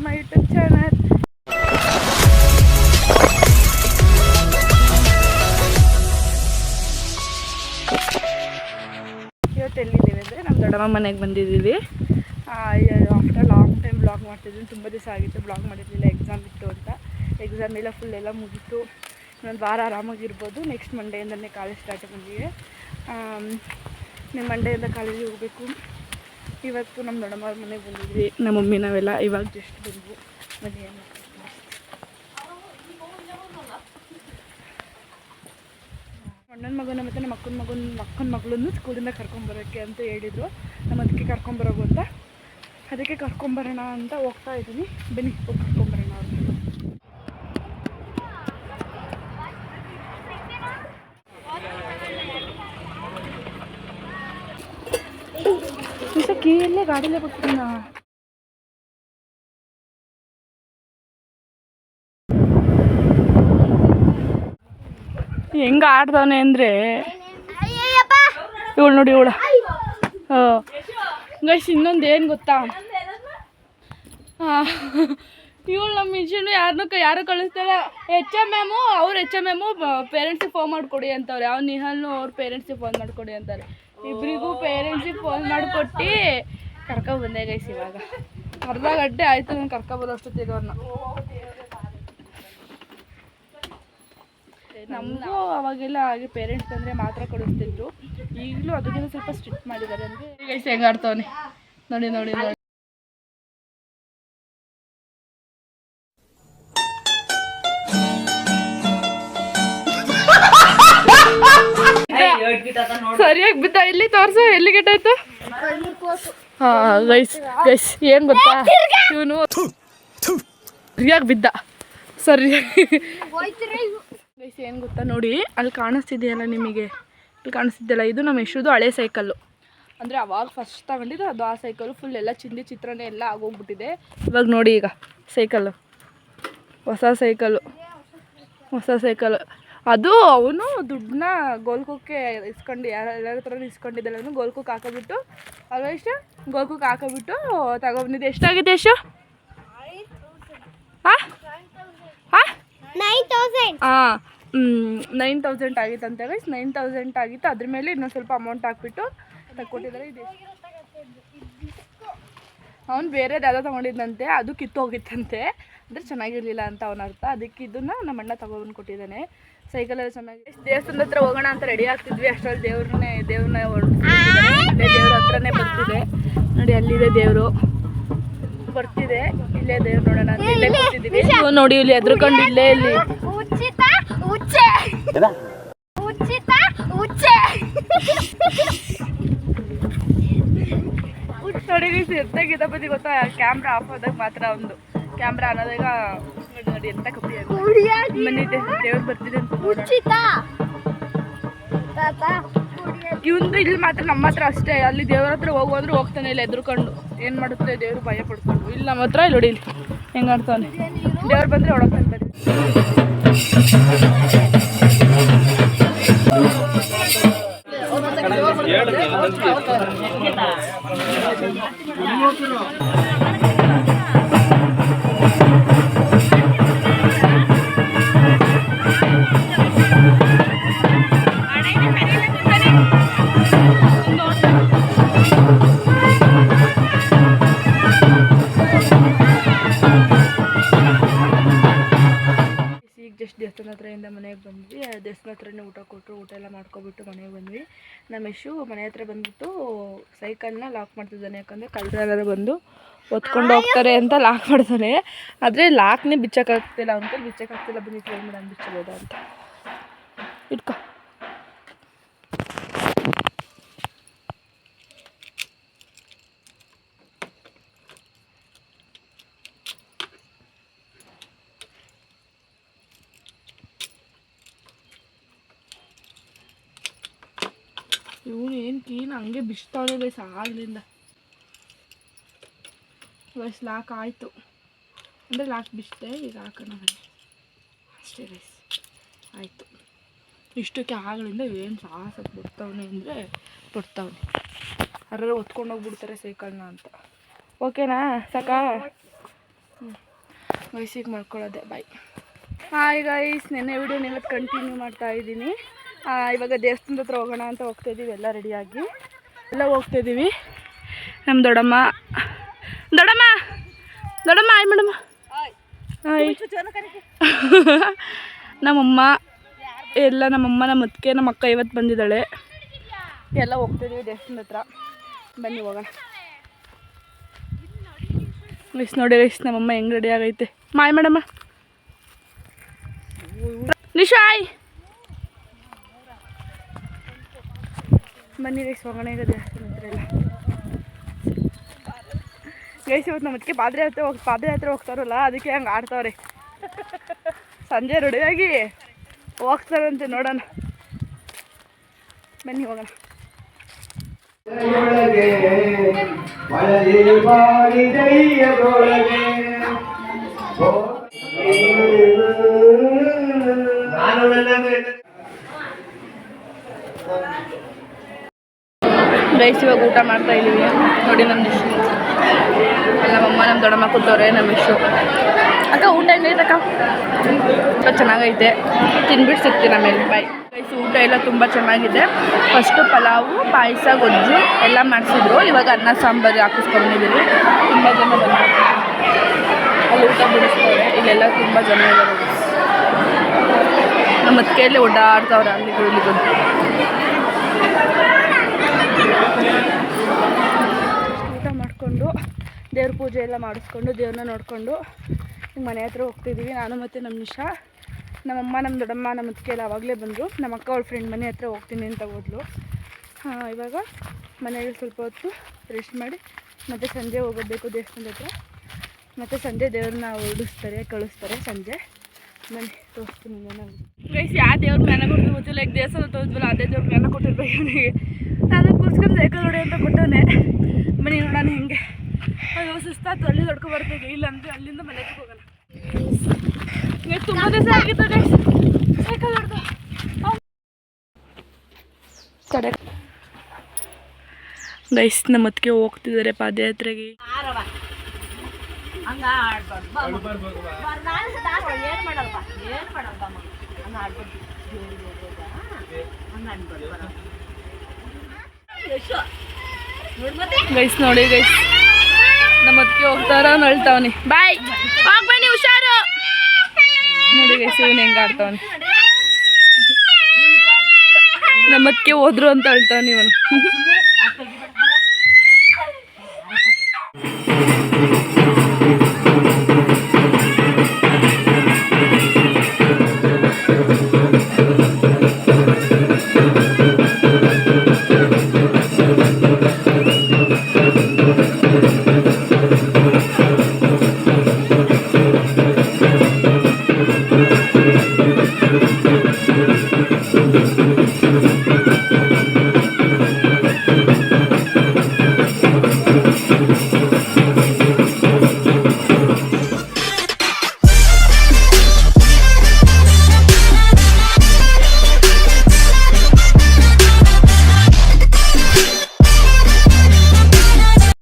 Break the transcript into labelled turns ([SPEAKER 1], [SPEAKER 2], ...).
[SPEAKER 1] My YouTube channel. ಇವತ್ತು ಎಲ್ಲಿದ್ದೀವಿ ಅಂದರೆ ನಮ್ಮ ದೊಡ್ಡಮ್ಮ ಮನೆಗೆ ಬಂದಿದ್ದೀವಿ. ಆಫ್ಟರ್ ಲಾಂಗ್ ಟೈಮ್ ಬ್ಲಾಗ್ ಮಾಡ್ತಿದ್ದೀನಿ. ತುಂಬ ದಿವಸ ಆಗಿತ್ತು ಬ್ಲಾಗ್ ಮಾಡಿರಲಿಲ್ಲ, ಎಕ್ಸಾಮ್ ಇತ್ತು ಅಂತ. ಎಕ್ಸಾಮ್ ಎಲ್ಲ ಫುಲ್ ಎಲ್ಲ ಮುಗೀತು. ಇನ್ನೊಂದು ವಾರ ಆರಾಮಾಗಿರ್ಬೋದು. ನೆಕ್ಸ್ಟ್ ಮಂಡೆಯಿಂದನೇ ಕಾಲೇಜ್ ಸ್ಟಾರ್ಟ್ ಬಂದಿದೆ. ನಿಮ್ಮ ಮಂಡೆಯಿಂದ ಕಾಲೇಜಿಗೆ ಹೋಗಬೇಕು. ಇವತ್ತು ನಮ್ಮ ದೊಡ್ಡಮ್ಮ ಮನೆಗೆ ಬಂದಿದ್ವಿ. ನಮ್ಮ ಮಮ್ಮಿ ನಾವೆಲ್ಲ ಇವಾಗ ಜಸ್ಟ್ ಬಂದ್ವು ಮನೆಗೆ. ಅಣ್ಣನ ಮಗನ ಮತ್ತು ನಮ್ಮ ಅಕ್ಕನ ಮಗಳನ್ನು ಸ್ಕೂಲಿಂದ ಕರ್ಕೊಂಬರೋಕ್ಕೆ ಅಂತ ಹೇಳಿದರು. ನಮ್ಮ ಅದಕ್ಕೆ ಕರ್ಕೊಂಬರೋದು ಅಂತ, ಅದಕ್ಕೆ ಕರ್ಕೊಂಬರೋಣ ಅಂತ ಹೋಗ್ತಾ ಇದ್ದೀನಿ. ಬನ್ನಿ ಹೋಗಿ ಕರ್ಕೊಂಬರೋಣ ಅವ್ರನ್ನ. ಕೀಯಲ್ಲೇ ಗಾಡಿಲೇ ಬರ್ತೀನಿ ನಾ. ಹೆಂಗೆ ಆಡ್ದವನೆ ಅಂದರೆ ಇವಳು ನೋಡಿ ಇವಳು. ಗೈಸ್ ಇನ್ನೊಂದು ಏನು ಗೊತ್ತಾ, ಇವಳು ನಮ್ಮ ಮಿಷನು ಯಾರು ಕಳಿಸ್ತಾಳೆ. HMM ಅವ್ರು HMM ಪೇರೆಂಟ್ಸಿಗೆ ಫೋನ್ ಮಾಡಿಕೊಡಿ ಅಂತವ್ರೆ. ಅವ್ನು ನಿಹಾಲ್ನು ಅವ್ರ ಪೇರೆಂಟ್ಸಿಗೆ ಫೋನ್ ಮಾಡಿಕೊಡಿ ಅಂತಾರೆ. ಇಬ್ಬರಿಗೂ ಪೇರೆಂಟ್ಸಿಗೆ ಫೋನ್ ಮಾಡಿಕೊಟ್ಟು ಕರ್ಕೊಬಂದೆ ಗೈಸ್. ಇವಾಗ ಅರ್ಧ ಗಂಟೆ ಆಯಿತು ನಾನು ಕರ್ಕೊಬೋದು ಅಷ್ಟೊತ್ತಿಗೆ ಅವ್ರನ್ನ. ನಮಗೂ ಅವಾಗೆಲ್ಲ ಹಾಗೆ ಪೇರೆಂಟ್ಸ್ ಬಂದರೆ ಮಾತ್ರ ಕಳಿಸ್ತಿದ್ರು. ಈಗಲೂ ಅದಕ್ಕಿಂತ ಸ್ವಲ್ಪ ಸ್ಟ್ರಿಕ್ಟ್ ಮಾಡಿದ್ದಾರೆ ಅಂದರೆ ಗೈಸ್ ಹೆಂಗೆ ಆಡ್ತವನೆ ನೋಡಿ ನೋಡಿ ನೋಡಿ. ಸರಿಯಾಗಿ ಬಿದ್ದ. ಇಲ್ಲಿ ತೋರಿಸು ಎಲ್ಲಿ ಕೆಟ್ಟಾಯ್ತು. ಹಾಂ ಗೈಸ್ ಏನು ಗೊತ್ತಾ, ಇವನು ಸರಿಯಾಗಿ ಬಿದ್ದ. ಸರಿಯಾಗಿ ಗೈಸ್ ಏನು ಗೊತ್ತಾ ನೋಡಿ, ಅಲ್ಲಿ ಕಾಣಿಸ್ತಿದೆಯಲ್ಲ ನಿಮಗೆ, ಇಲ್ಲಿ ಕಾಣಿಸ್ತಿದ್ದೆಲ್ಲ ಇದು ನಮ್ಮ ಯಶುದು ಹಳೆ ಸೈಕಲ್ಲು. ಅಂದರೆ ಅವಾಗ ಫಸ್ಟ್ ತಗೊಂಡಿದ್ದು ಅದು. ಆ ಸೈಕಲ್ಲು ಫುಲ್ ಎಲ್ಲ ಚಿತ್ರನೇ ಎಲ್ಲ ಆಗೋಗ್ಬಿಟ್ಟಿದೆ. ಇವಾಗ ನೋಡಿ ಈಗ ಸೈಕಲ್ಲು, ಹೊಸ ಸೈಕಲ್ಲು ಅದು. ಅವನು ದುಡ್ಡನ್ನ ಗೋಲ್ಕುಕ್ಕೆ ಇಸ್ಕೊಂಡು ಎಲ್ಲರ ಥರ ಇಸ್ಕೊಂಡಿದ್ದಲ್ಲ, ಅವನು ಗೋಲ್ಕುಕ್ಕೆ ಹಾಕೋಬಿಟ್ಟು ಅಲ್ವ ಇಷ್ಟ ಗೋಲ್ಕುಕ್ಕೆ ಹಾಕೋಬಿಟ್ಟು ತಗೊಬಂದಿದ್ದು. ಎಷ್ಟಾಗಿದೆ ಎಷ್ಟು? ಹಾಂ 9,000 ಆಗಿತ್ತಂತೆ ಗೈಸ್. 9,000 ಆಗಿತ್ತು. ಅದ್ರ ಮೇಲೆ ಇನ್ನೊಂದು ಸ್ವಲ್ಪ ಅಮೌಂಟ್ ಹಾಕ್ಬಿಟ್ಟು ತಗೊಟ್ಟಿದ್ದಾರೆ. ಇದೆ ಅವ್ನು ಬೇರೆದು ಯಾವುದೋ ತೊಗೊಂಡಿದ್ದಂತೆ, ಅದು ಕಿತ್ತೋಗಿತ್ತಂತೆ. ಅಂದರೆ ಚೆನ್ನಾಗಿರಲಿಲ್ಲ ಅಂತ ಅವನ ಅರ್ಥ. ಅದಕ್ಕೆ ಇದನ್ನು ನಮ್ಮ ಅಣ್ಣ ತಗೊಬಂದು ಕೊಟ್ಟಿದ್ದಾನೆ. ಸೈಕಲೆಲ್ಲ ಚೆನ್ನಾಗಿ. ದೇವಸ್ಥಾನದ ಹತ್ರ ಹೋಗೋಣ ಅಂತ ರೆಡಿ ಆಗ್ತಿದ್ವಿ. ಅಷ್ಟರಲ್ಲಿ ದೇವ್ರ ಹತ್ರನೇ ಬರ್ತಿದೆ ನೋಡಿ. ಅಲ್ಲಿದೆ ದೇವರು ಬರ್ತಿದೆ. ಇಲ್ಲೇ ದೇವ್ರು ನೋಡೋಣ ಅಂತ ಇಲ್ಲೇ ಬರ್ತಿದ್ದೀವಿ. ನೋಡಿ ಇಲ್ಲಿ ಎದ್ರುಕೊಂಡು ಇಲ್ಲೇ ಇಲ್ಲಿ ನೋಡಿ ಎತ್ತಾಗಿದ್ದ ಬದಿ ಗೊತ್ತಾ. ಕ್ಯಾಮ್ರಾ ಆಫ್ ಆದಾಗ ಮಾತ್ರ ಒಂದು ಕ್ಯಾಮ್ರಾ ಅನ್ನೋದಾಗ ನೋಡಿ ಎಂತ ಕಪ್ಪಿ ಮನೆಯಿದೆ. ದೇವ್ರು ಬರ್ತಿದೆ ಅಂತ ಇವಂದು ಇಲ್ಲಿ ಮಾತ್ರ ನಮ್ಮ ಹತ್ರ ಅಷ್ಟೇ. ಅಲ್ಲಿ ದೇವ್ರ ಹತ್ರ ಹೋಗುವಂದ್ರೆ ಹೋಗ್ತಾನೆ ಇಲ್ಲ ಎದ್ರುಕೊಂಡು. ಏನು ಮಾಡುತ್ತೆ ದೇವ್ರು ಭಯ ಪಡ್ಕೊಂಡು. ಇಲ್ಲಿ ನಮ್ಮ ಹತ್ರ ಇಲ್ಲಿ ನೋಡಿ ಇಲ್ಲಿ ಹೆಂಗೆ ಆಡ್ತಾನೆ. ದೇವ್ರು ಬಂದರೆ ಹೊಡೋಗ್ತಾನೆ. ಜಸ್ಟ್ ದೇವಸ್ಥಾನ ಹತ್ರದಿಂದ ಮನೆಗೆ ಬಂದ್ವಿ. ದೇವಸ್ಥಾನ ಹತ್ರನೇ ಊಟ ಕೊಟ್ಟರು. ಊಟ ಎಲ್ಲ ಮಾಡ್ಕೊಬಿಟ್ಟು ಮನೆಗೆ ಬಂದ್ವಿ. ನಮ್ಮ ಯಶು ಮನೆ ಹತ್ರ ಬಂದ್ಬಿಟ್ಟು ಸೈಕಲ್ನ ಲಾಕ್ ಮಾಡ್ತಿದ್ದಾನೆ. ಯಾಕಂದರೆ ಕಳ್ಳರೆಲ್ಲರೂ ಬಂದು ಒತ್ಕೊಂಡು ಹೋಗ್ತಾರೆ ಅಂತ ಲಾಕ್ ಮಾಡ್ತಾನೆ. ಆದರೆ ಲಾಕ್ನೇ ಬಿಚ್ಚಕ್ಕಾಗ್ತಿಲ್ಲ. ಅವ್ನ ಬಿಚ್ಚಕ್ಕಾಗ್ತಿಲ್ಲ. ಬನ್ನಿ ಟ್ರೈ ಮಾಡೋಣ ಬಿಚ್ಚಬೋದಾ ಅಂತ. ಇಟ್ಕೊ. ಇವನು ಏನು ಕ್ಲೀನ್ ಹಂಗೆ ಬಿಚ್ತಾವನೆ ಗೈಸ್ ಆಗಲಿಲ್ಲ. ಗೈಸ್ ಲಾಕ್ ಆಯಿತು ಅಂದರೆ ಲಾಕ್ ಬಿಚ್ತೆ. ಈಗ ಹಾಕೋಣ ಬನ್ನಿ ಅಷ್ಟೇ ಗೈಸ್ ಆಯಿತು. ಇಷ್ಟಕ್ಕೆ ಆಗಲಿಂದ ಏನು ಸಾಹಸ ಬಿಡ್ತಾವನೆ ಅಂದರೆ ಬಿಡ್ತಾವನೆ. ಯಾರು ಹೊತ್ಕೊಂಡೋಗ್ಬಿಡ್ತಾರೆ ಸೈಕಲ್ನ ಅಂತ. ಓಕೆನಾ ಸಾಕಾ? ವಯಸ್ಸಿಗೆ ಮಾಡ್ಕೊಳ್ಳೋದೆ. ಬಾಯ್. ಹಾಯ್ ಗೈಸ್, ನೆನ್ನೆ ವಿಡಿಯೋನ ಇವತ್ತು ಕಂಟಿನ್ಯೂ ಮಾಡ್ತಾ ಇದ್ದೀನಿ. ಇವಾಗ ದೇವಸ್ಥಾನದ ಹತ್ರ ಹೋಗೋಣ ಅಂತ ಹೋಗ್ತಾಯಿದ್ದೀವಿ. ಎಲ್ಲ ರೆಡಿಯಾಗಿ ಎಲ್ಲ ಹೋಗ್ತಾಯಿದ್ದೀವಿ. ನಮ್ಮ ದೊಡ್ಡಮ್ಮ ಹಾಯ್ ಮೇಡಮ್. ಹಾಯ್. ನಮ್ಮಮ್ಮ ಎಲ್ಲ, ನಮ್ಮಮ್ಮ, ನಮ್ಮ ಅತ್ತಿಗೆ, ನಮ್ಮ ಅಕ್ಕ ಇವತ್ತು ಬಂದಿದ್ದಾಳೆ. ಎಲ್ಲ ಹೋಗ್ತಾಯಿದ್ದೀವಿ ದೇವಸ್ಥಾನದ ಹತ್ರ. ಬನ್ನಿ ಹೋಗೋಣ. ಮಿಸ್ ನೋಡಿ ರೈಸ್, ನಮ್ಮಮ್ಮ ಹೆಂಗೆ ರೆಡಿ ಆಗೈತೆ. Mai madam. ನಿಶಾಯ್ ಬನ್ನಿ ರೈಸ್, ಹೋಗೋಣ ಈಗ ದೇವಸ್ಥಾನ ಹತ್ರ ಎಲ್ಲ. ಗೈಸ್ ಇವತ್ತು ನಮ್ಮ ಅದಕ್ಕೆ ಪಾದಯಾತ್ರೆ ಹೋಗ್ತಾರಲ್ಲ, ಅದಕ್ಕೆ ಹಂಗೆ ಆಡ್ತಾವ್ರೆ. ಸಂಜೆ ರೆಡಿಯಾಗಿ ಹೋಗ್ತಾರಂತೆ, ನೋಡೋಣ ಬನ್ನಿ ಹೋಗೋಣ. ಗೈಸ್ ಇವಾಗ ಊಟ ಮಾಡ್ತಾ ಇದ್ದೀವಿ. ನೋಡಿ ನಮ್ಮ ಡಿಶ್, ನಮ್ಮಮ್ಮ ನಮ್ಮ ದೊಡ್ಡಮ್ಮ ಕೂತವ್ರೆ. ನಮ್ಮ ಇಷ್ಟು ಅಕ್ಕ ಊಟ ಹೆಂಗೈತಕ್ಕ? ತುಂಬ ಚೆನ್ನಾಗೈತೆ, ತಿನ್ಬಿಟ್ಟು ಸಿಗ್ತೀನಿ ಆಮೇಲೆ. ಬಾಯ್. ಗೈಸ್ ಊಟ ಎಲ್ಲ ತುಂಬ ಚೆನ್ನಾಗಿದೆ. ಫಸ್ಟು ಪಲಾವು, ಪಾಯಸ, ಗೊಜ್ಜು ಎಲ್ಲ ಮಾಡಿಸಿದ್ರು. ಇವಾಗ ಅನ್ನ ಸಾಂಬಾರು ಹಾಕಿಸ್ಕೊಂಡಿದ್ದೀವಿ. ತುಂಬ ಜನ ಬಂದಿದ್ದಾರೆ, ಅಲ್ಲಿ ಊಟ ಬಿಡಿಸ್ತಾರೆ. ಇಲ್ಲೆಲ್ಲ ತುಂಬ ಜನ ಇದ್ದಾರೆ. ನಮ್ಮ ಅತ್ತಿಗೆಯಲ್ಲಿ ಓಡಾಡ್ತಾವ್ರೆ ಅಲ್ಲಿಗೂ ಇಲ್ಲಿಗೂ. ಊಟ ಮಾಡಿಕೊಂಡು ದೇವ್ರ ಪೂಜೆ ಎಲ್ಲ ಮಾಡಿಸ್ಕೊಂಡು ದೇವ್ರನ್ನ ನೋಡಿಕೊಂಡು ಮನೆ ಹತ್ರ ಹೋಗ್ತಿದ್ದೀವಿ. ನಾನು ಮತ್ತು ನಮ್ಮ ನಿಶಾ, ನಮ್ಮಮ್ಮ, ನಮ್ಮ ದೊಡ್ಡಮ್ಮ, ನಮ್ಮ ಅತ್ತಿಗೆ ಎಲ್ಲ ಆವಾಗಲೇ ಬಂದರು. ನಮ್ಮ ಅಕ್ಕ ಅವ್ಳ ಫ್ರೆಂಡ್ ಮನೆ ಹತ್ರ ಹೋಗ್ತೀನಿ ಅಂತ ಹೋದ್ಲು. ಇವಾಗ ಮನೆಯಲ್ಲಿ ಸ್ವಲ್ಪ ಹೊತ್ತು ರೆಸ್ಟ್ ಮಾಡಿ ಮತ್ತು ಸಂಜೆ ಹೋಗಬೇಕು ದೇವಸ್ಥಾನದ ಹತ್ರ. ಮತ್ತು ಸಂಜೆ ದೇವ್ರನ್ನ ಕಳಿಸ್ತಾರೆ ಸಂಜೆ. ಬನ್ನಿ ತೋರಿಸ್ತೀನಿ ಏನಾಗುತ್ತೆ. ಗೈಸ್ ಯಾವ ದೇವ್ರ ಜ್ಞಾನ ಕೊಡ್ತೀವಿ ಗೊತ್ತಿಲ್ಲ. ಈಗ ದೇವಸ್ಥಾನ ತೋರಿಸ್ಬಲ್ಲ, ಅದೇ ದೇವ್ರ ಜ್ಞಾನ ಕೊಟ್ಟಿರ್ಬೇಕು ಅವನಿಗೆ. ನಾನು ಕೂರ್ಸ್ಕೊಂಡು ಸೈಕಲ್ ಹೊಡಿ ಅಂತ ಕೊಟ್ಟವನೆ. ಬನ್ನಿ ನೋಡೋಣ ಹೆಂಗೆ. ಅದು ಸುಸ್ತಾಯ್ತು, ಅಲ್ಲಿ ದೊಡ್ಕೊ ಬರ್ತದೆ. ಇಲ್ಲ ಅಂದರೆ ಅಲ್ಲಿಂದ ಮನೆಗೆ ಹೋಗೋಣ. ತುಂಬ ದಿವಸ ಆಗಿತ್ತು ಗೈಸ್ ಸೈಕಲ್ ಹೊಡೆದು. ಗೈಸ್ ನಮ್ಮ ಅತ್ತಿಗೆ ಹೋಗ್ತಿದ್ದಾರೆ ಪಾದಯಾತ್ರೆಗೆ. ಗೈಸ್ ನೋಡಿ ಗೈಸ್, ನಮ್ಮ ಅತ್ತಿಗೆ ಹೋಗ್ತಾರ ಅಳ್ತಾವನಿ. ಬಾಯ್, ಹೋಗ್ ಬನ್ನಿ, ಹುಷಾರು. ನೋಡಿ ಗೈಸ್ ಇವನು ಹೆಂಗೆ ಆಡ್ತಾವನಿ. ನಮ್ಮ ಅತ್ತಿಗೆ ಹೋದ್ರು ಅಂತ ಅಳ್ತಾವನಿ ಇವನು.